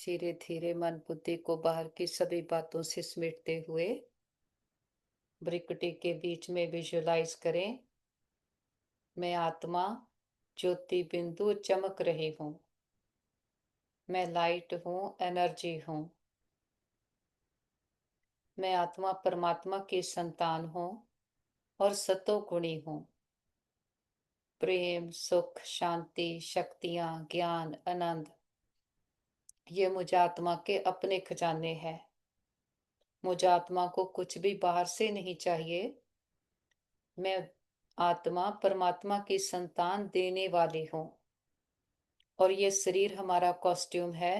धीरे धीरे मन बुद्धि को बाहर की सभी बातों से समेटते हुए भ्रिकुटी के बीच में विजुलाइज करें। मैं आत्मा ज्योति बिंदु चमक रही हूँ। मैं लाइट हूँ, एनर्जी हूँ। मैं आत्मा परमात्मा की संतान हूँ और सतो गुणी हूँ। प्रेम, सुख, शांति, शक्तियाँ, ज्ञान, आनंद, ये मुझ आत्मा के अपने खजाने हैं। मुझ आत्मा को कुछ भी बाहर से नहीं चाहिए। मैं आत्मा परमात्मा की संतान देने वाली हूँ और ये शरीर हमारा कॉस्ट्यूम है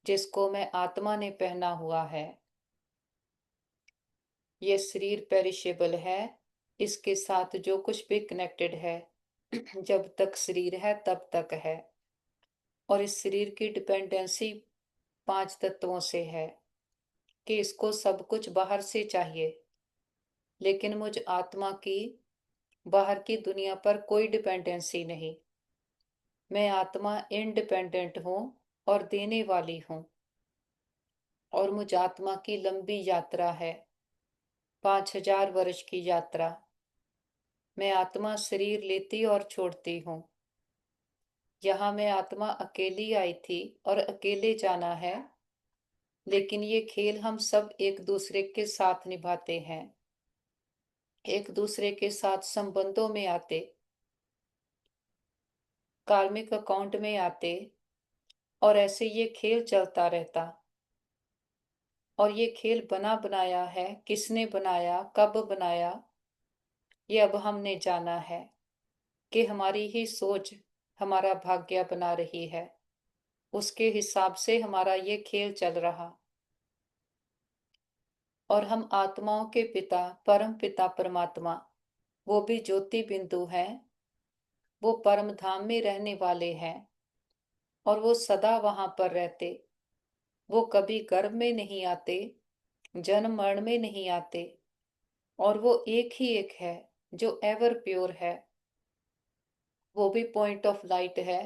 जिसको मैं आत्मा ने पहना हुआ है। ये शरीर पेरिशेबल है। इसके साथ जो कुछ भी कनेक्टेड है जब तक शरीर है तब तक है। और इस शरीर की डिपेंडेंसी 5 तत्वों से है कि इसको सब कुछ बाहर से चाहिए। लेकिन मुझ आत्मा की बाहर की दुनिया पर कोई डिपेंडेंसी नहीं। मैं आत्मा इंडिपेंडेंट हूँ और देने वाली हूँ। और मुझ आत्मा की लंबी यात्रा है, 5000 वर्ष की यात्रा। मैं आत्मा शरीर लेती और छोड़ती हूँ। यहाँ मैं आत्मा अकेली आई थी और अकेले जाना है। लेकिन ये खेल हम सब एक दूसरे के साथ निभाते हैं, एक दूसरे के साथ संबंधों में आते, कार्मिक अकाउंट में आते, और ऐसे ये खेल चलता रहता। और ये खेल बना बनाया है, किसने बनाया, कब बनाया, ये अब हमने जाना है कि हमारी ही सोच हमारा भाग्य बना रही है। उसके हिसाब से हमारा ये खेल चल रहा। और हम आत्माओं के पिता परम पिता परमात्मा, वो भी ज्योति बिंदु हैं। वो परम धाम में रहने वाले हैं और वो सदा वहां पर रहते। वो कभी गर्भ में नहीं आते, जन्म मरण में नहीं आते। और वो एक ही एक है जो एवर प्योर है। वो भी पॉइंट ऑफ लाइट है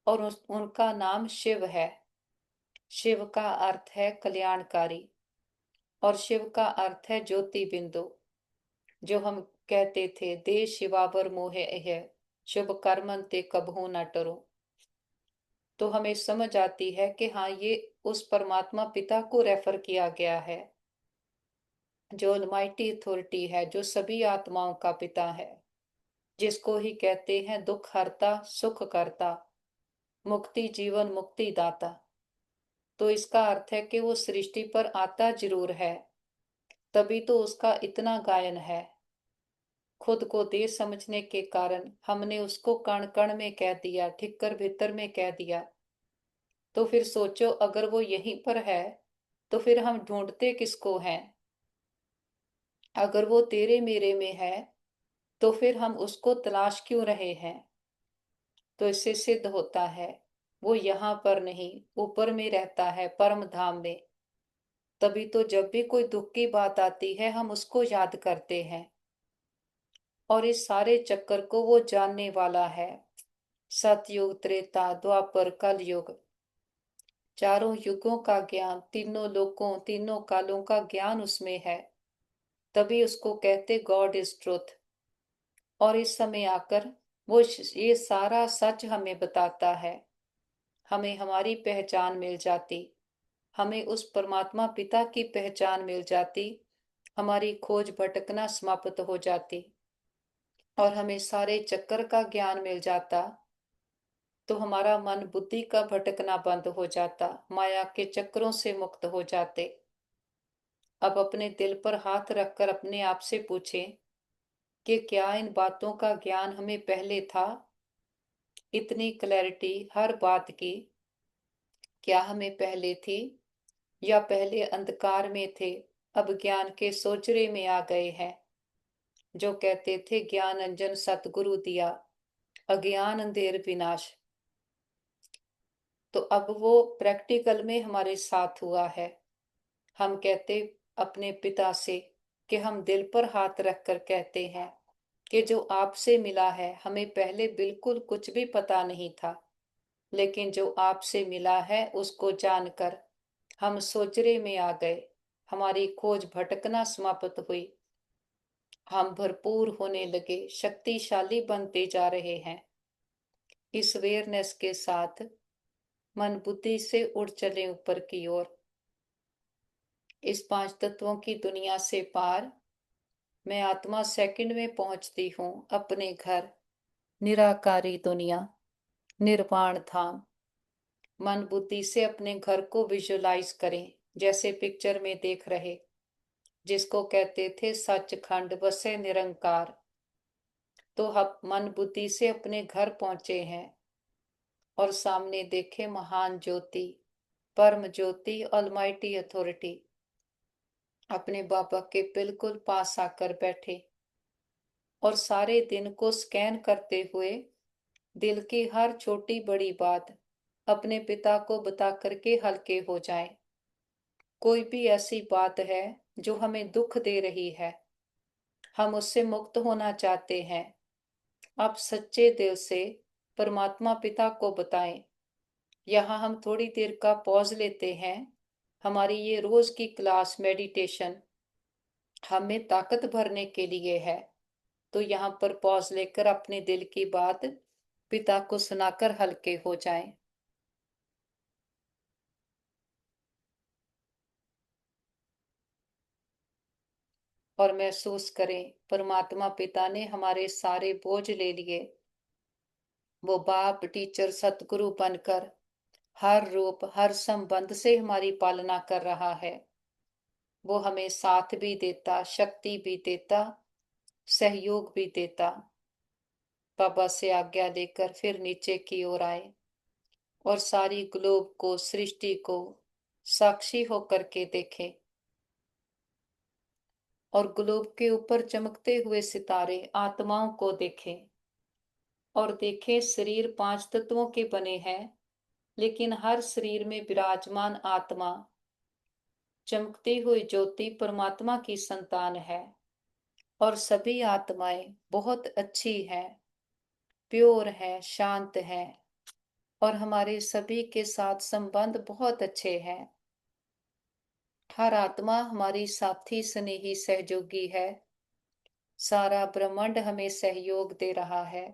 और उनका नाम शिव है। शिव का अर्थ है कल्याणकारी और शिव का अर्थ है ज्योति बिंदु। जो हम कहते थे, दे शिवावर मोहे है, शुभ कर्मन ते कबहू न टरो। तो हमें समझ आती है कि हाँ, ये उस परमात्मा पिता को रेफर किया गया है जो अलमाइटी अथॉरिटी है, जो सभी आत्माओं का पिता है, जिसको ही कहते हैं दुख हरता, सुख करता, मुक्ति जीवन मुक्ति दाता। तो इसका अर्थ है कि वो सृष्टि पर आता जरूर है, तभी तो उसका इतना गायन है। खुद को देह समझने के कारण हमने उसको कण कण में कह दिया, ठिक्कर भीतर में कह दिया। तो फिर सोचो, अगर वो यहीं पर है तो फिर हम ढूंढते किसको हैं? अगर वो तेरे मेरे में है तो फिर हम उसको तलाश क्यों रहे हैं? तो इससे सिद्ध होता है वो यहाँ पर नहीं, ऊपर में रहता है, परम धाम में। तभी तो जब भी कोई दुख की बात आती है हम उसको याद करते हैं। और इस सारे चक्कर को वो जानने वाला है। सतयुग, त्रेता, द्वापर, कल युग, चारों युगों का ज्ञान, तीनों लोकों तीनों कालों का ज्ञान उसमें है। तभी उसको कहते गॉड इज ट्रुथ। और इस समय आकर वो ये सारा सच हमें बताता है। हमें हमारी पहचान मिल जाती, हमें उस परमात्मा पिता की पहचान मिल जाती, हमारी खोज भटकना समाप्त हो जाती और हमें सारे चक्कर का ज्ञान मिल जाता। तो हमारा मन बुद्धि का भटकना बंद हो जाता, माया के चक्करों से मुक्त हो जाते। अब अपने दिल पर हाथ रखकर अपने आप से पूछें कि क्या इन बातों का ज्ञान हमें पहले था? इतनी क्लैरिटी हर बात की क्या हमें पहले थी, या पहले अंधकार में थे, अब ज्ञान के सोचरे में आ गए हैं? जो कहते थे ज्ञान अंजन सतगुरु दिया, अज्ञान अंधेर विनाश। तो अब वो प्रैक्टिकल में हमारे साथ हुआ है। हम कहते अपने पिता से कि हम दिल पर हाथ रखकर कहते हैं कि जो आपसे मिला है, हमें पहले बिल्कुल कुछ भी पता नहीं था। लेकिन जो आपसे मिला है उसको जानकर हम सोजरे में आ गए। हमारी खोज भटकना समाप्त हुई। हम भरपूर होने लगे, शक्तिशाली बनते जा रहे हैं। इस अवेयरनेस के साथ मन बुद्धि से उड़ चले ऊपर की ओर, इस पांच तत्वों की दुनिया से पार। मैं आत्मा सेकंड में पहुंचती हूँ अपने घर, निराकारी दुनिया, निर्वाण धाम। मन बुद्धि से अपने घर को विजुलाइज करें, जैसे पिक्चर में देख रहे, जिसको कहते थे सचखंड बसे निरंकार। तो हम मन बुद्धि से अपने घर पहुंचे हैं और सामने देखे महान ज्योति, परम ज्योति, ऑलमाइटी अथॉरिटी अपने बाबा के बिल्कुल पास आकर बैठे और सारे दिन को स्कैन करते हुए दिल की हर छोटी बड़ी बात अपने पिता को बता करके हल्के हो जाए। कोई भी ऐसी बात है जो हमें दुख दे रही है, हम उससे मुक्त होना चाहते हैं, आप सच्चे दिल से परमात्मा पिता को बताएं। यहाँ हम थोड़ी देर का पॉज लेते हैं। हमारी ये रोज की क्लास मेडिटेशन हमें ताकत भरने के लिए है। तो यहाँ पर पॉज लेकर अपने दिल की बात पिता को सुनाकर हल्के हो जाएं। और महसूस करें परमात्मा पिता ने हमारे सारे बोझ ले लिए। वो बाप, टीचर, सतगुरु बनकर हर रूप, हर संबंध से हमारी पालना कर रहा है। वो हमें साथ भी देता, शक्ति भी देता, सहयोग भी देता। बाबा से आज्ञा लेकर फिर नीचे की ओर आए और सारी ग्लोब को, सृष्टि को साक्षी होकर के देखें। और ग्लोब के ऊपर चमकते हुए सितारे आत्माओं को देखें और देखें शरीर पांच तत्वों के बने हैं, लेकिन हर शरीर में विराजमान आत्मा, चमकती हुई ज्योति परमात्मा की संतान है। और सभी आत्माएं बहुत अच्छी हैं, प्योर हैं, शांत हैं और हमारे सभी के साथ संबंध बहुत अच्छे हैं। हर आत्मा हमारी साथी, स्नेही, सहयोगी है। सारा ब्रह्मांड हमें सहयोग दे रहा है।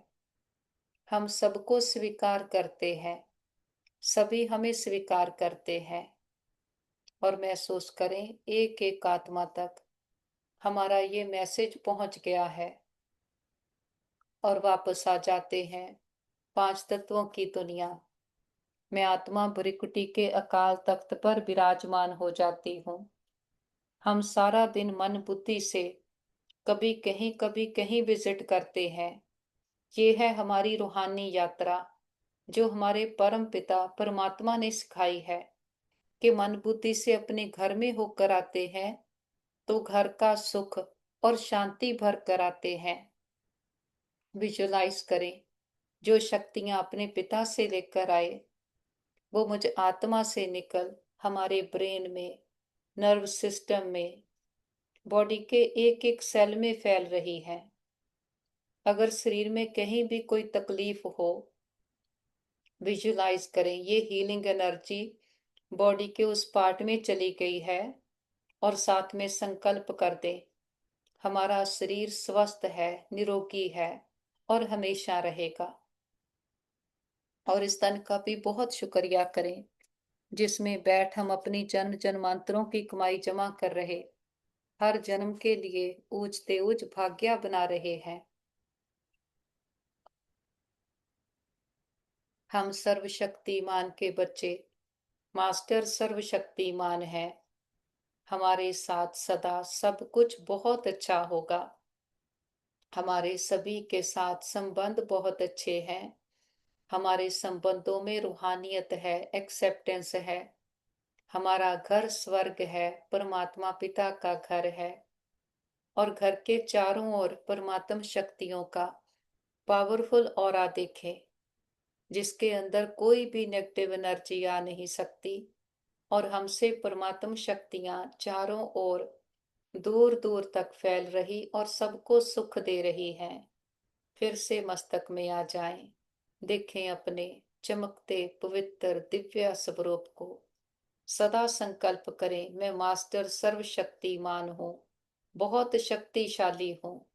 हम सबको स्वीकार करते हैं, सभी हमें स्वीकार करते हैं। और महसूस करें एक एक आत्मा तक हमारा ये मैसेज पहुंच गया है। और वापस आ जाते हैं पांच तत्वों की दुनिया। मैं आत्मा भृकुटी के अकाल तख्त पर विराजमान हो जाती हूँ। हम सारा दिन मन बुद्धि से कभी कहीं विजिट करते हैं। ये है हमारी रूहानी यात्रा जो हमारे परम पिता परमात्मा ने सिखाई है कि मन बुद्धि से अपने घर में होकर आते हैं तो घर का सुख और शांति भर कर आते हैं। विजुलाइज करें जो शक्तियां अपने पिता से लेकर आए वो मुझ आत्मा से निकल हमारे ब्रेन में, नर्व सिस्टम में, बॉडी के एक एक सेल में फैल रही है। अगर शरीर में कहीं भी कोई तकलीफ हो, विजुलाइज करें ये हीलिंग एनर्जी बॉडी के उस पार्ट में चली गई है और साथ में संकल्प कर दें हमारा शरीर स्वस्थ है, निरोगी है और हमेशा रहेगा। और इस तन का भी बहुत शुक्रिया करें जिसमें बैठ हम अपनी जन्म जन्मांतरों की कमाई जमा कर रहे, हर जन्म के लिए ऊंचते ऊंच भाग्य बना रहे हैं। हम सर्वशक्तिमान के बच्चे, मास्टर सर्वशक्तिमान है। हमारे साथ सदा सब कुछ बहुत अच्छा होगा। हमारे सभी के साथ संबंध बहुत अच्छे हैं। हमारे संबंधों में रूहानियत है, एक्सेप्टेंस है। हमारा घर स्वर्ग है, परमात्मा पिता का घर है। और घर के चारों ओर परमात्म शक्तियों का पावरफुल ऑरा देखें जिसके अंदर कोई भी नेगेटिव एनर्जी आ नहीं सकती। और हमसे परमात्म शक्तियां चारों ओर दूर दूर तक फैल रही और सबको सुख दे रही हैं। फिर से मस्तक में आ जाएं, देखें अपने चमकते पवित्र दिव्य स्वरूप को सदा संकल्प करें, मैं मास्टर सर्वशक्तिमान हूँ, बहुत शक्तिशाली हूँ।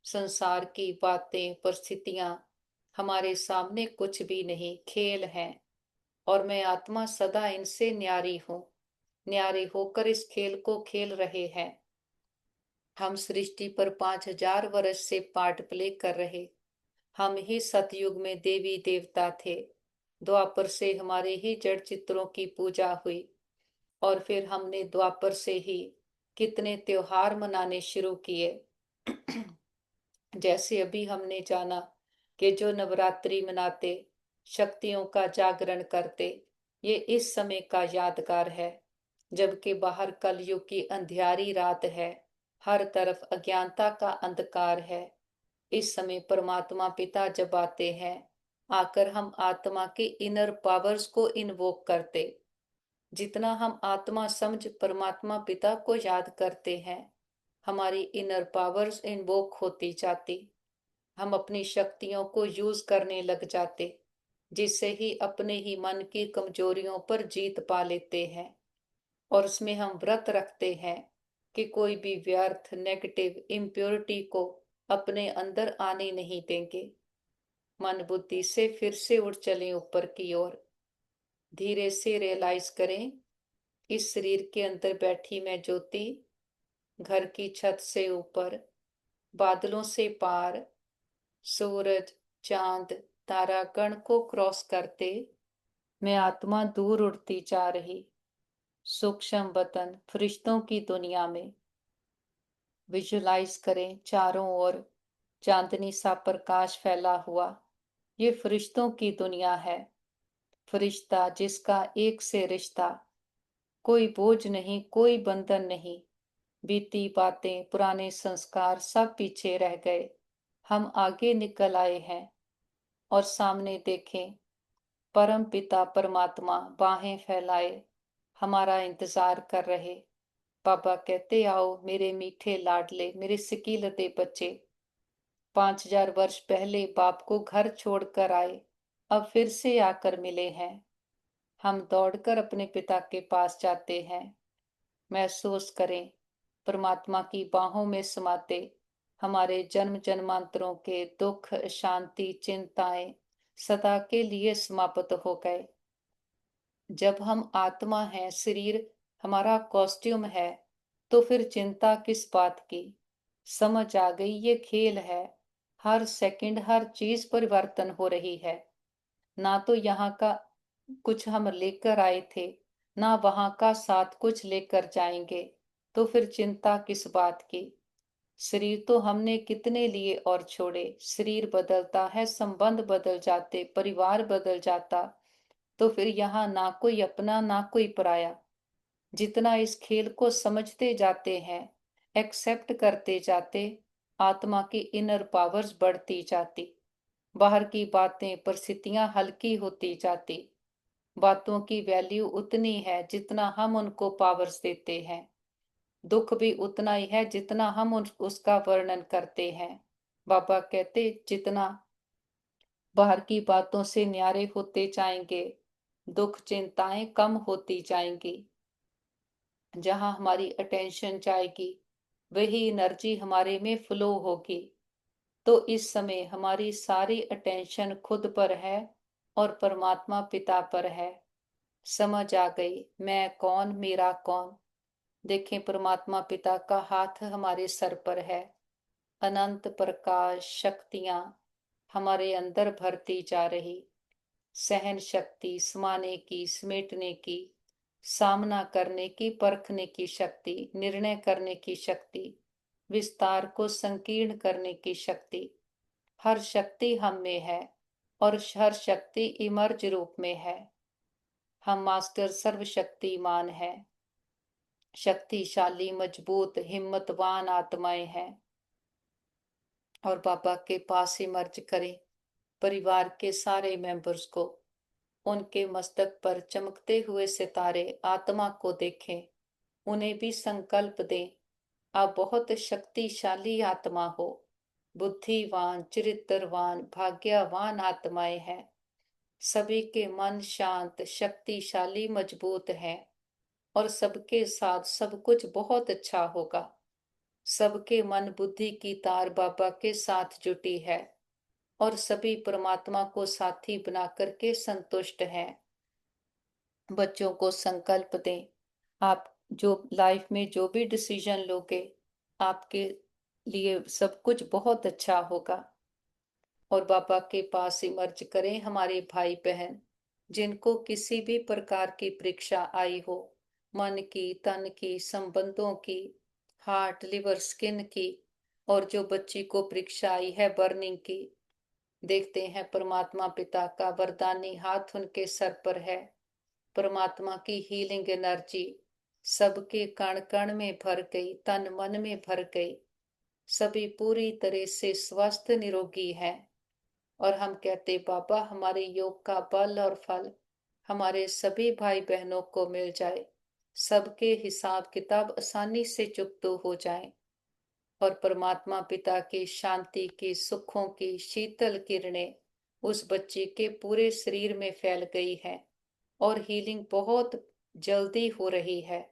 संसार की बातें, परिस्थितियां हमारे सामने कुछ भी नहीं, खेल हैं, और मैं आत्मा सदा इनसे न्यारी हूँ। न्यारे होकर इस खेल को खेल रहे हैं। हम सृष्टि पर 5,000 वर्ष से पार्ट प्ले कर रहे। हम ही सतयुग में देवी देवता थे। द्वापर से हमारे ही जड़ चित्रों की पूजा हुई, और फिर हमने द्वापर से ही कितने त्योहार मनाने शुरू किए। जैसे अभी हमने जाना कि जो नवरात्रि मनाते, शक्तियों का जागरण करते, ये इस समय का यादगार है, जबकि बाहर कलयुग की अंधियारी रात है, हर तरफ अज्ञानता का अंधकार है। इस समय परमात्मा पिता जब आते हैं, आकर हम आत्मा के इनर पावर्स को इन्वोक करते। जितना हम आत्मा समझ परमात्मा पिता को याद करते हैं, हमारी इनर पावर्स इन्वोक होती जाती। हम अपनी शक्तियों को यूज करने लग जाते, जिससे ही अपने ही मन की कमजोरियों पर जीत पा लेते हैं। और उसमें हम व्रत रखते हैं कि कोई भी व्यर्थ नेगेटिव इम्प्योरिटी को अपने अंदर आने नहीं देंगे। मन बुद्धि से फिर से उठ चलें ऊपर की ओर। धीरे से रियलाइज करें, इस शरीर के अंदर बैठी मैं ज्योति, घर की छत से ऊपर, बादलों से पार, सूरज, चांद, तारागण को क्रॉस करते मैं आत्मा दूर उड़ती जा रही, सूक्ष्म वतन फरिश्तों की दुनिया में। विजुलाइज करें चारों ओर चांदनी सा प्रकाश फैला हुआ, ये फरिश्तों की दुनिया है। फरिश्ता जिसका एक से रिश्ता, कोई बोझ नहीं, कोई बंधन नहीं। बीती बातें, पुराने संस्कार सब पीछे रह गए। हम आगे निकल आए हैं, और सामने देखें, परम पिता परमात्मा बाहें फैलाए हमारा इंतजार कर रहे। बाबा कहते, आओ मेरे मीठे लाडले, मेरे सिकीलते बच्चे। 5,000 वर्ष पहले बाप को घर छोड़कर आए, अब फिर से आकर मिले हैं। हम दौड़कर अपने पिता के पास जाते हैं। महसूस करें, परमात्मा की बाहों में समाते हमारे जन्म जन्मांतरों के दुख, शांति, चिंताएं सदा के लिए समाप्त हो गए। जब हम आत्मा हैं, शरीर हमारा कॉस्ट्यूम है, तो फिर चिंता किस बात की। समझ आ गई, ये खेल है। हर सेकंड हर चीज परिवर्तन हो रही है। ना तो यहाँ का कुछ हम लेकर आए थे, ना वहां का साथ कुछ लेकर जाएंगे, तो फिर चिंता किस बात की। शरीर तो हमने कितने लिए और छोड़े। शरीर बदलता है, संबंध बदल जाते, परिवार बदल जाता, तो फिर यहाँ ना कोई अपना ना कोई पराया। जितना इस खेल को समझते जाते हैं, एक्सेप्ट करते जाते, आत्मा की इनर पावर्स बढ़ती जाती। बाहर की बातें, परिस्थितियां हल्की होती जाती। बातों की वैल्यू उतनी है जितना हम उनको पावर्स देते हैं। दुख भी उतना ही है जितना हम उसका वर्णन करते हैं। बाबा कहते, जितना बाहर की बातों से न्यारे होते जाएंगे, दुख चिंताएं कम होती जाएंगी। जहां हमारी अटेंशन जाएगी, वही एनर्जी हमारे में फ्लो होगी। तो इस समय हमारी सारी अटेंशन खुद पर है और परमात्मा पिता पर है। समझ आ गई, मैं कौन, मेरा कौन। देखें, परमात्मा पिता का हाथ हमारे सर पर है। अनंत प्रकाश शक्तियां हमारे अंदर भरती जा रही। सहन शक्ति, समाने की, समेटने की, सामना करने की, परखने की शक्ति, निर्णय करने की शक्ति, विस्तार को संकीर्ण करने की शक्ति, हर शक्ति हम में है, और हर शक्ति इमर्ज रूप में है। हम मास्टर सर्वशक्तिमान है, शक्तिशाली, मजबूत, हिम्मतवान आत्माएं हैं। और बाबा के पास इमर्ज करें परिवार के सारे मेंबर्स को। उनके मस्तक पर चमकते हुए सितारे आत्मा को देखें, उन्हें भी संकल्प दें, आप बहुत शक्तिशाली आत्मा हो, बुद्धिवान, चरित्रवान, भाग्यवान आत्माएं हैं। सभी के मन शांत, शक्तिशाली, मजबूत हैं और सबके साथ सब कुछ बहुत अच्छा होगा। सबके मन बुद्धि की तार बाबा के साथ जुटी है और सभी परमात्मा को साथी बना करके संतुष्ट हैं। बच्चों को संकल्प दें, आप जो लाइफ में जो भी डिसीजन लोगे, आपके लिए सब कुछ बहुत अच्छा होगा। और बाबा के पास इमर्ज करें हमारे भाई बहन जिनको किसी भी प्रकार की परीक्षा आई हो, मन की, तन की, संबंधों की, हार्ट, लिवर, स्किन की, और जो बच्ची को परीक्षा आई है बर्निंग की। देखते हैं परमात्मा पिता का वरदानी हाथ उनके सर पर है। परमात्मा की हीलिंग एनर्जी सबके कण कण में भर गई, तन मन में भर गई। सभी पूरी तरह से स्वस्थ निरोगी हैं। और हम कहते बाबा हमारे योग का बल और फल हमारे सभी भाई बहनों को मिल जाए, सबके हिसाब किताब आसानी से चुकता हो जाए और परमात्मा पिता की शांति की, सुखों की शीतल किरणें उस बच्चे के पूरे शरीर में फैल गई है और हीलिंग बहुत जल्दी हो रही है।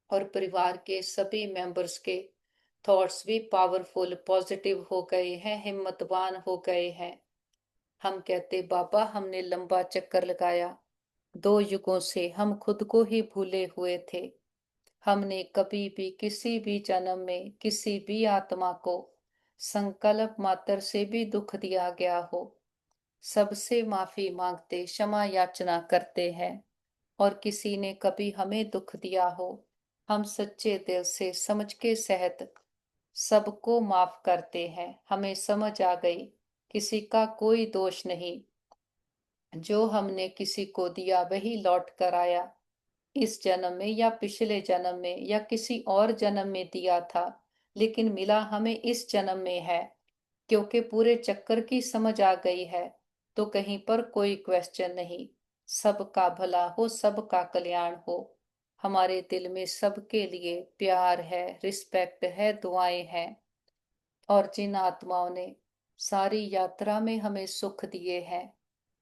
और परिवार के सभी मेंबर्स के थॉट्स भी पावरफुल, पॉजिटिव हो गए हैं, हिम्मतवान हो गए हैं। हम कहते बाबा हमने लंबा चक्कर लगाया, 2 युगों से हम खुद को ही भूले हुए थे। हमने कभी भी किसी भी जन्म में किसी भी आत्मा को संकल्प मात्र से भी दुख दिया गया हो, सबसे माफी मांगते, क्षमा याचना करते हैं। और किसी ने कभी हमें दुख दिया हो, हम सच्चे दिल से समझ के सहित सबको माफ करते हैं। हमें समझ आ गई किसी का कोई दोष नहीं, जो हमने किसी को दिया वही लौट कर आया। इस जन्म में या पिछले जन्म में या किसी और जन्म में दिया था, लेकिन मिला हमें इस जन्म में है। क्योंकि पूरे चक्कर की समझ आ गई है तो कहीं पर कोई क्वेश्चन नहीं। सबका भला हो, सबका कल्याण हो। हमारे दिल में सबके लिए प्यार है, रिस्पेक्ट है, दुआएं हैं। और जिन आत्माओं ने सारी यात्रा में हमें सुख दिए हैं,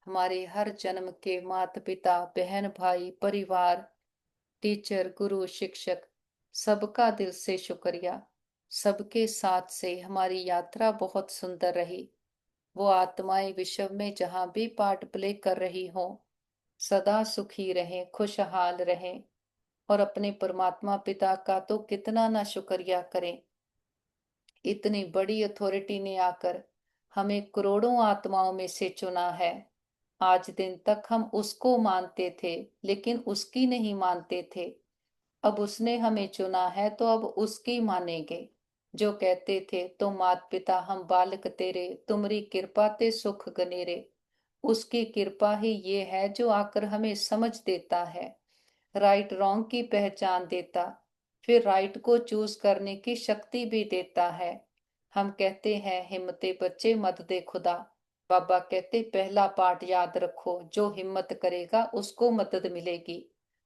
हमारे हर जन्म के माता पिता, बहन भाई, परिवार, टीचर, गुरु, शिक्षक, सबका दिल से शुक्रिया। सबके साथ से हमारी यात्रा बहुत सुंदर रही। वो आत्माएं विश्व में जहां भी पार्ट प्ले कर रही हों, सदा सुखी रहें, खुशहाल रहें। और अपने परमात्मा पिता का तो कितना ना शुक्रिया करें। इतनी बड़ी अथॉरिटी ने आकर हमें करोड़ों आत्माओं में से चुना है। आज दिन तक हम उसको मानते थे लेकिन उसकी नहीं मानते थे। अब उसने हमें चुना है तो अब उसकी मानेंगे। जो कहते थे तुम मात पिता हम बालक तेरे, तुमरी कृपा ते सुख गनेरे। उसकी कृपा ही ये है जो आकर हमें समझ देता है, राइट रॉन्ग की पहचान देता, फिर राइट को चूज करने की शक्ति भी देता है। हम कहते हैं हिम्मते बच्चे मत दे खुदा। बाबा कहते पहला पाठ याद रखो, जो हिम्मत करेगा उसको मदद मिलेगी।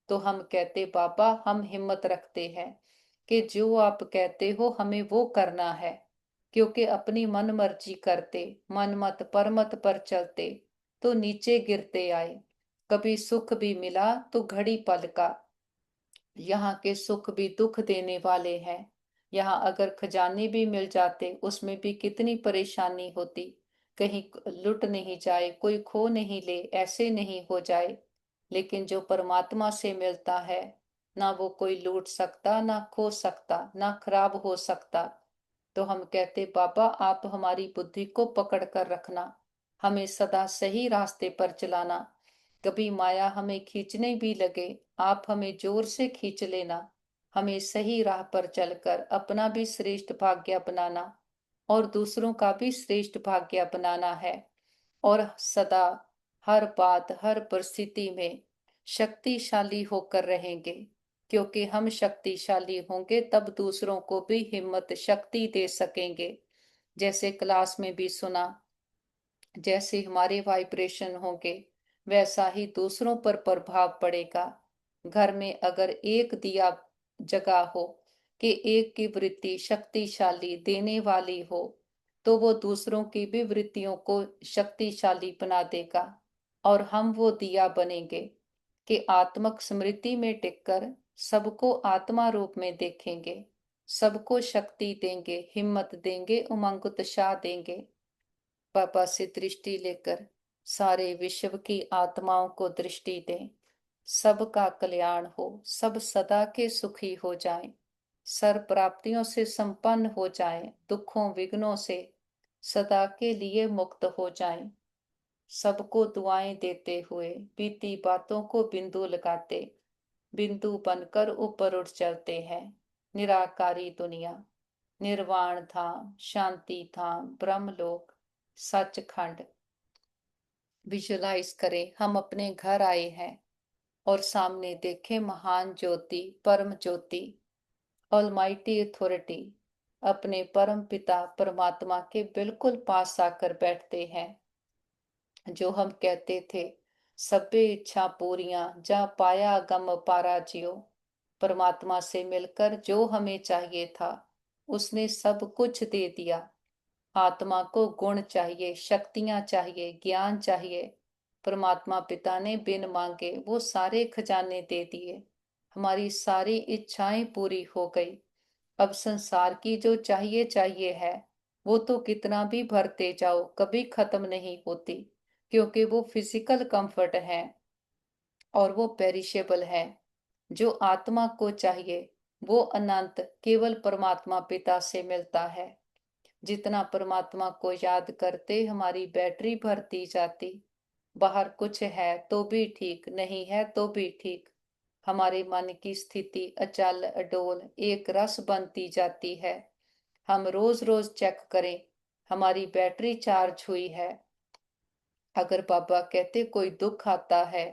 तो हम कहते बाबा हम हिम्मत रखते हैं कि जो आप कहते हो हमें वो करना है। क्योंकि अपनी मन मर्जी करते, मन मत परमत पर चलते, तो नीचे गिरते आए। कभी सुख भी मिला तो घड़ी पल का। यहाँ के सुख भी दुख देने वाले हैं। यहाँ अगर खजाने भी मिल जाते उसमें भी कितनी परेशानी होती। कहीं लुट नहीं जाए, कोई खो नहीं ले, ऐसे नहीं हो जाए। लेकिन जो परमात्मा से मिलता है, ना वो कोई लूट सकता, ना खो सकता, ना खराब हो सकता। तो हम कहते बाबा आप हमारी बुद्धि को पकड़ कर रखना, हमें सदा सही रास्ते पर चलाना। कभी माया हमें खींचने भी लगे, आप हमें जोर से खींच लेना। हमें सही राह पर चलकर अपना भी श्रेष्ठ भाग्य अपनाना और दूसरों का भी श्रेष्ठ भाग्य अपनाना है। और सदा हर बात, हर परिस्थिति में शक्तिशाली होकर रहेंगे। क्योंकि हम शक्तिशाली होंगे तब दूसरों को भी हिम्मत, शक्ति दे सकेंगे। जैसे क्लास में भी सुना, जैसे हमारे वाइब्रेशन होंगे वैसा ही दूसरों पर प्रभाव पड़ेगा। घर में अगर एक दिया जगा हो कि एक की वृत्ति शक्तिशाली देने वाली हो, तो वो दूसरों की भी वृत्तियों को शक्तिशाली बना देगा। और हम वो दिया बनेंगे कि आत्मक स्मृति में टिककर सबको आत्मा रूप में देखेंगे, सबको शक्ति देंगे, हिम्मत देंगे, उमंग उत्साह देंगे। बाबा से दृष्टि लेकर सारे विश्व की आत्माओं को दृष्टि दें। सबका कल्याण हो, सब सदा के सुखी हो जाएं, सर्व प्राप्तियों से संपन्न हो जाएं, दुखों विघ्नों से सदा के लिए मुक्त हो जाएं। सबको दुआएं देते हुए बीती बातों को बिंदु लगाते, बिंदु बनकर ऊपर उठ चलते हैं। निराकारी दुनिया, निर्वाण धाम, शांति धाम, ब्रह्मलोक, सचखंड विजुलाइज करें। हम अपने घर आए हैं और सामने देखें महान ज्योति, परम ज्योति, ऑलमाइटी अथॉरिटी अपने परम पिता परमात्मा के बिल्कुल पास आकर बैठते हैं। जो हम कहते थे सबे इच्छा पूरियां, जा पाया गम पारा जियो। परमात्मा से मिलकर जो हमें चाहिए था उसने सब कुछ दे दिया। आत्मा को गुण चाहिए, शक्तियां चाहिए, ज्ञान चाहिए, परमात्मा पिता ने बिन मांगे वो सारे खजाने दे दिए। हमारी सारी इच्छाएं पूरी हो गई। अब संसार की जो चाहिए चाहिए है वो तो कितना भी भरते जाओ कभी खत्म नहीं होती, क्योंकि वो फिजिकल कंफर्ट है और वो पेरिशेबल है। जो आत्मा को चाहिए वो अनंत केवल परमात्मा पिता से मिलता है। जितना परमात्मा को याद करते हमारी बैटरी भरती जाती। बाहर कुछ है तो भी ठीक, नहीं है तो भी ठीक। हमारे मन की स्थिति अचल अडोल एक रस बनती जाती है। हम रोज रोज चेक करें हमारी बैटरी चार्ज हुई है। अगर बाबा कहते कोई दुख आता है,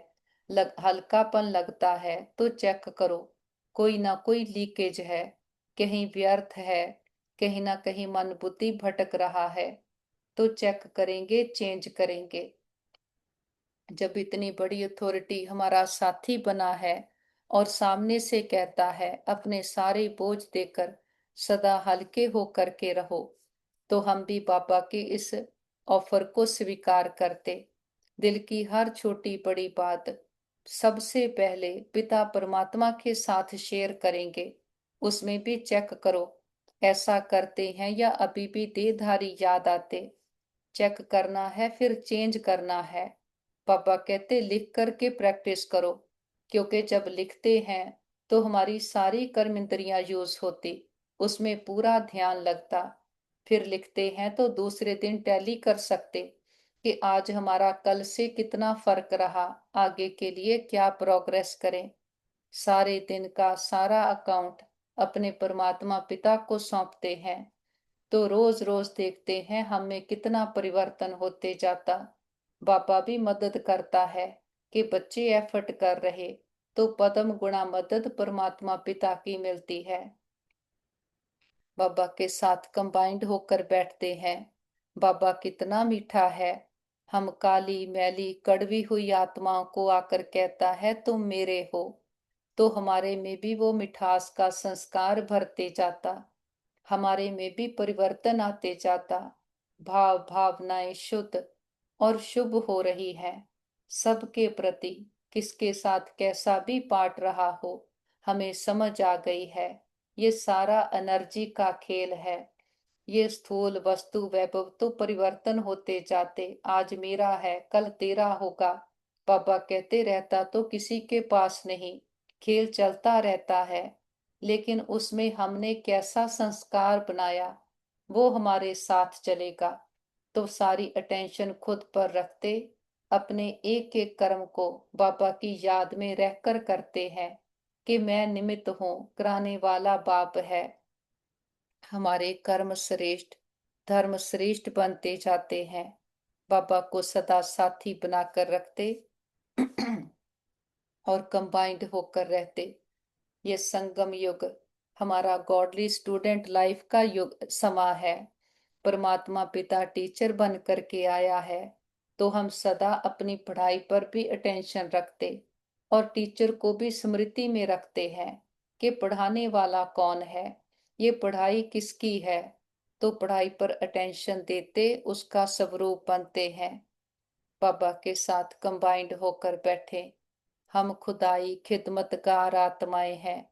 हल्कापन लगता है तो चेक करो, कोई ना कोई लीकेज है, कहीं व्यर्थ है, कहीं ना कहीं मन बुद्धि भटक रहा है, तो चेक करेंगे, चेंज करेंगे। जब इतनी बड़ी अथॉरिटी हमारा साथी बना है और सामने से कहता है अपने सारे बोझ देकर सदा हल्के होकर के रहो, तो हम भी बाबा के इस ऑफर को स्वीकार करते। दिल की हर छोटी बड़ी बात सबसे पहले पिता परमात्मा के साथ शेयर करेंगे। उसमें भी चेक करो ऐसा करते हैं या अभी भी देहधारी याद आते। चेक करना है फिर चेंज करना है। पापा कहते लिख करके प्रैक्टिस करो, क्योंकि जब लिखते हैं तो हमारी सारी कर्म इंद्रियां यूज होती, उसमें पूरा ध्यान लगता। फिर लिखते हैं तो दूसरे दिन टैली कर सकते कि आज हमारा कल से कितना फर्क रहा, आगे के लिए क्या प्रोग्रेस करें। सारे दिन का सारा अकाउंट अपने परमात्मा पिता को सौंपते हैं, तो रोज रोज देखते हैं हम में कितना परिवर्तन होते जाता। बाबा भी मदद करता है कि बच्चे एफर्ट कर रहे, तो पदम गुणा मदद परमात्मा पिता की मिलती है। बाबा के साथ कंबाइंड होकर बैठते हैं। बाबा कितना मीठा है। हम काली मैली कड़वी हुई आत्माओं को आकर कहता है तुम मेरे हो, तो हमारे में भी वो मिठास का संस्कार भरते जाता, हमारे में भी परिवर्तन आते जाता। भाव भावनाएं शुद्ध और शुभ हो रही है सबके प्रति। किसके साथ कैसा भी पाठ रहा हो हमें समझ आ गई है। ये सारा एनर्जी का खेल है। ये स्थूल वस्तु वैभव तो परिवर्तन होते जाते, आज मेरा है कल तेरा होगा। बाबा कहते रहता तो किसी के पास नहीं, खेल चलता रहता है, लेकिन उसमें हमने कैसा संस्कार बनाया वो हमारे साथ चलेगा। तो सारी अटेंशन खुद पर रखते अपने एक एक कर्म को बाबा की याद में रहकर करते हैं कि मैं निमित्त हूँ, कराने वाला बाप है। हमारे कर्म श्रेष्ठ, धर्म श्रेष्ठ बनते जाते हैं। बाबा को सदा साथी बनाकर रखते और कंबाइंड होकर रहते। ये संगम युग हमारा गॉडली स्टूडेंट लाइफ का युग समा है। परमात्मा पिता टीचर बन करके आया है, तो हम सदा अपनी पढ़ाई पर भी अटेंशन रखते और टीचर को भी स्मृति में रखते हैं कि पढ़ाने वाला कौन है, ये पढ़ाई किसकी है। तो पढ़ाई पर अटेंशन देते उसका स्वरूप बनते हैं। बाबा के साथ कंबाइंड होकर बैठे। हम खुदाई खिदमतगार आत्माएं हैं,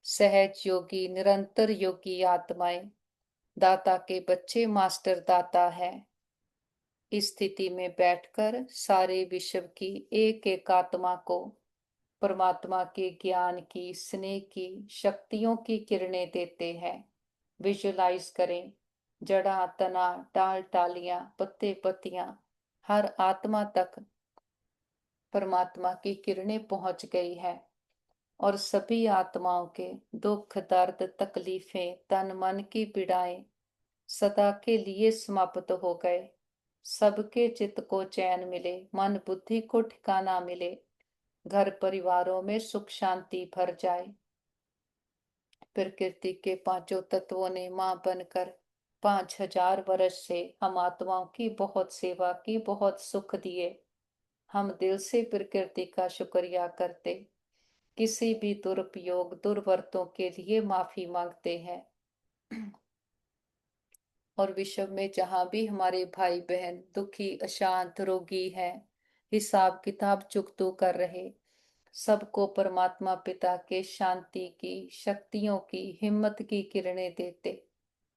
सहज योगी निरंतर योगी आत्माएं, दाता के बच्चे मास्टर दाता है। इस स्थिति में बैठकर सारे विश्व की एक एक आत्मा को परमात्मा के ज्ञान की, स्नेह की, शक्तियों की किरणें देते हैं। विजुलाइज करें, जड़ा तना, डाल डालियां, पत्ते पत्तियां, हर आत्मा तक परमात्मा की किरणें पहुंच गई है और सभी आत्माओं के दुख दर्द तकलीफें तन मन की पीड़ाएं सदा के लिए समाप्त हो गए। सबके चित्त को चैन मिले, मन बुद्धि को ठिकाना मिले, घर परिवारों में सुख शांति भर जाए। प्रकृति के पांचों तत्वों ने मां बनकर 5000 वर्ष से हम आत्माओं की बहुत सेवा की, बहुत सुख दिए। हम दिल से प्रकृति का शुक्रिया करते, किसी भी दुरुपयोग दुर्वर्तों के लिए माफी मांगते हैं। और विश्व में जहां भी हमारे भाई बहन दुखी अशांत रोगी हैं, हिसाब किताब चुकतो कर रहे, सबको परमात्मा पिता के शांति की, शक्तियों की, हिम्मत की किरणें देते।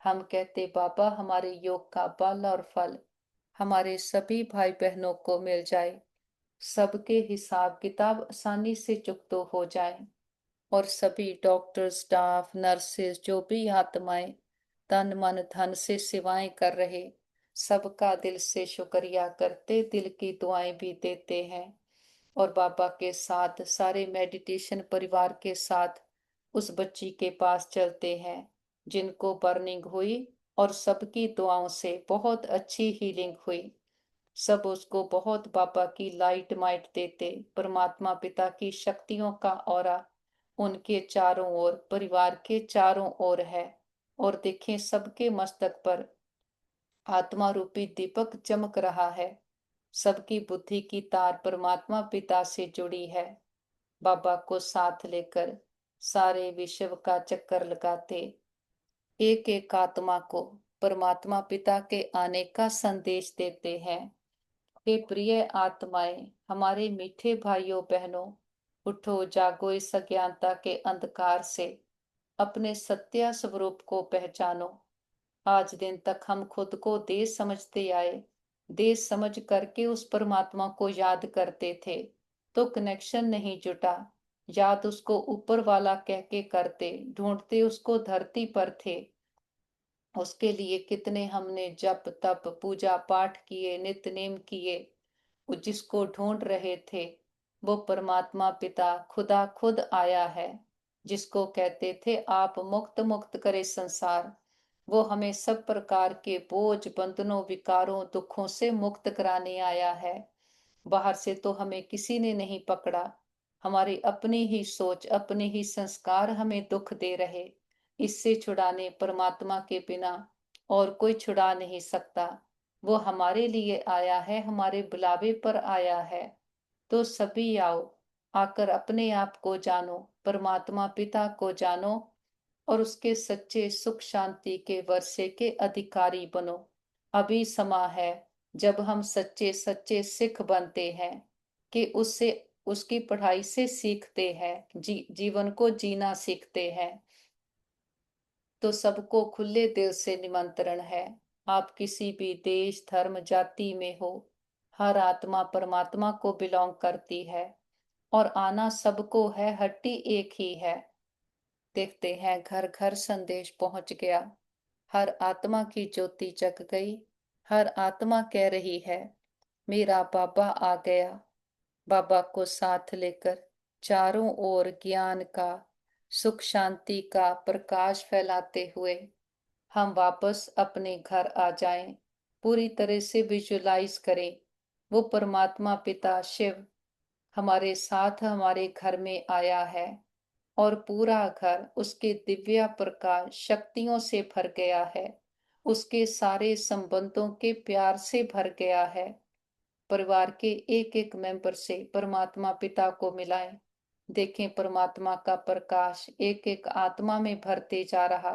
हम कहते बाबा हमारे योग का बल और फल हमारे सभी भाई बहनों को मिल जाए, सबके हिसाब किताब आसानी से चुकतो हो जाए और सभी डॉक्टर स्टाफ नर्सेज जो भी आत्माएं तन मन धन से सेवाएं कर रहे, सबका दिल से शुक्रिया करते, दिल की दुआएं भी देते हैं। और बाबा के साथ सारे मेडिटेशन परिवार के साथ उस बच्ची के पास चलते हैं जिनको बर्निंग हुई और सबकी दुआओं से बहुत अच्छी हीलिंग हुई। सब उसको बहुत बाबा की लाइट माइट देते, परमात्मा पिता की शक्तियों का ऑरा उनके चारों ओर, परिवार के चारों ओर है। और देखें सबके मस्तक पर आत्मा रूपी दीपक चमक रहा है, सबकी बुद्धि की तार परमात्मा पिता से जुड़ी है। बाबा को साथ लेकर सारे विश्व का चक्कर लगाते, एक एक आत्मा को परमात्मा पिता के आने का संदेश देते हैं। हे प्रिय आत्माएं, हमारे मीठे भाइयों बहनों, उठो जागो, इस अज्ञानता के अंधकार से अपने सत्य स्वरूप को पहचानो। आज दिन तक हम खुद को देश समझते आए, देश समझ करके उस परमात्मा को याद करते थे, तो कनेक्शन नहीं जुटा। याद उसको ऊपर वाला कह के करते, ढूंढते उसको धरती पर थे। उसके लिए कितने हमने जप तप पूजा पाठ किए, नित्य नेम किए। वो जिसको ढूंढ रहे थे वो परमात्मा पिता खुदा खुद आया है, जिसको कहते थे आप मुक्त मुक्त करे संसार। वो हमें सब प्रकार के बोझ बंधनों विकारों दुखों से मुक्त कराने आया है। बाहर से तो हमें किसी ने नहीं पकड़ा, हमारी अपनी ही सोच अपने ही संस्कार हमें दुख दे रहे। इससे छुड़ाने परमात्मा के बिना और कोई छुड़ा नहीं सकता। वो हमारे लिए आया है, हमारे बुलावे पर आया है। तो सभी आओ, आकर अपने आप को जानो, परमात्मा पिता को जानो और उसके सच्चे सुख शांति के वर्षे के अधिकारी बनो। अभी समा है जब हम सच्चे सच्चे सिख बनते हैं, कि उससे उसकी पढ़ाई से सीखते हैं, जीवन को जीना सीखते हैं। तो सबको खुले दिल से निमंत्रण है, आप किसी भी देश धर्म जाति में हो, हर आत्मा परमात्मा को बिलोंग करती है और आना सबको है, हट्टी एक ही है। देखते हैं घर घर संदेश पहुंच गया, हर आत्मा की ज्योति जग गई, हर आत्मा कह रही है मेरा बाबा आ गया। बाबा को साथ लेकर चारों ओर ज्ञान का, सुख शांति का प्रकाश फैलाते हुए हम वापस अपने घर आ जाएं। पूरी तरह से विजुलाइज करें वो परमात्मा पिता शिव हमारे साथ हमारे घर में आया है और पूरा घर उसके दिव्य प्रकाश शक्तियों से भर गया है, उसके सारे संबंधों के प्यार से भर गया है। परिवार के एक एक मेंबर से परमात्मा पिता को मिलाएं। देखें परमात्मा का प्रकाश एक एक आत्मा में भरते जा रहा।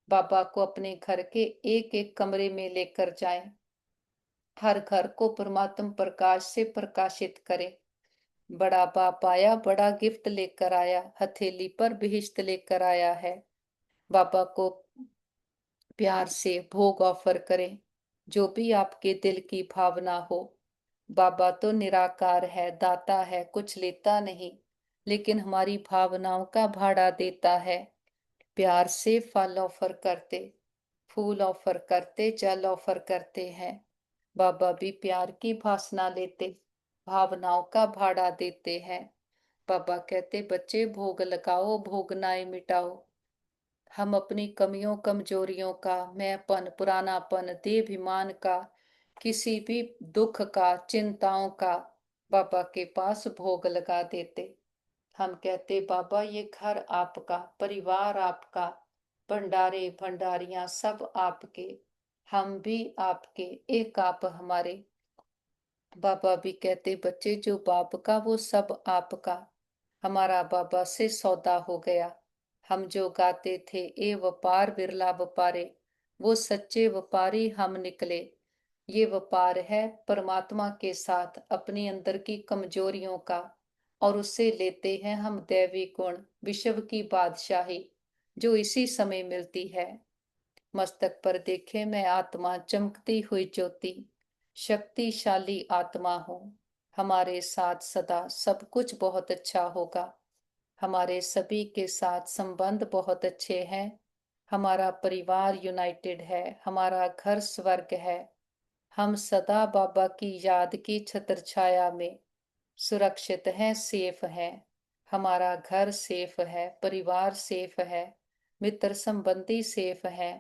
बाबा को अपने घर के एक एक कमरे में लेकर जाएं। हर घर को परमात्म प्रकाश से प्रकाशित करे। बड़ा बाप आया, बड़ा गिफ्ट लेकर आया, हथेली पर बिहिश्त लेकर आया है। बाबा को प्यार से भोग ऑफर करें, जो भी आपके दिल की भावना हो। बाबा तो निराकार है, दाता है, कुछ लेता नहीं, लेकिन हमारी भावनाओं का भाड़ा देता है। प्यार से फल ऑफर करते, फूल ऑफर करते, जल ऑफर करते हैं। बाबा भी प्यार की भासना लेते, भावनाओं का भाड़ा देते हैं। बाबा कहते, बच्चे भोग लगाओ, भोगनाएं मिटाओ। हम अपनी कमियों कमजोरियों का, मैंपन, पुरानापन, देहाभिमान का, किसी भी दुख का, चिंताओं का बाबा के पास भोग लगा देते। हम कहते, बाबा ये घर आपका, परिवार आपका, भंडारे भंडारियां सब आपके, हम भी आपके, एक आप हमारे। बाबा भी कहते, बच्चे जो बाप का वो सब आपका। हमारा बाबा से सौदा हो गया। हम जो गाते थे, ए व्यापार बिरला व्यापारे, वो सच्चे व्यापारी हम निकले। ये व्यापार है परमात्मा के साथ अपनी अंदर की कमजोरियों का, और उससे लेते हैं हम दैवी गुण, विश्व की बादशाही, जो इसी समय मिलती है। मस्तक पर देखे मैं आत्मा, चमकती हुई ज्योति, शक्तिशाली आत्मा हूँ। हमारे साथ सदा सब कुछ बहुत अच्छा होगा। हमारे सभी के साथ संबंध बहुत अच्छे हैं। हमारा परिवार यूनाइटेड है, हमारा घर स्वर्ग है। हम सदा बाबा की याद की छत्र छाया में सुरक्षित हैं, सेफ हैं। हमारा घर सेफ है, परिवार सेफ है, मित्र संबंधी सेफ है,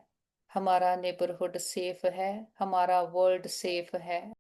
हमारा नेबरहुड सेफ है, हमारा वर्ल्ड सेफ है।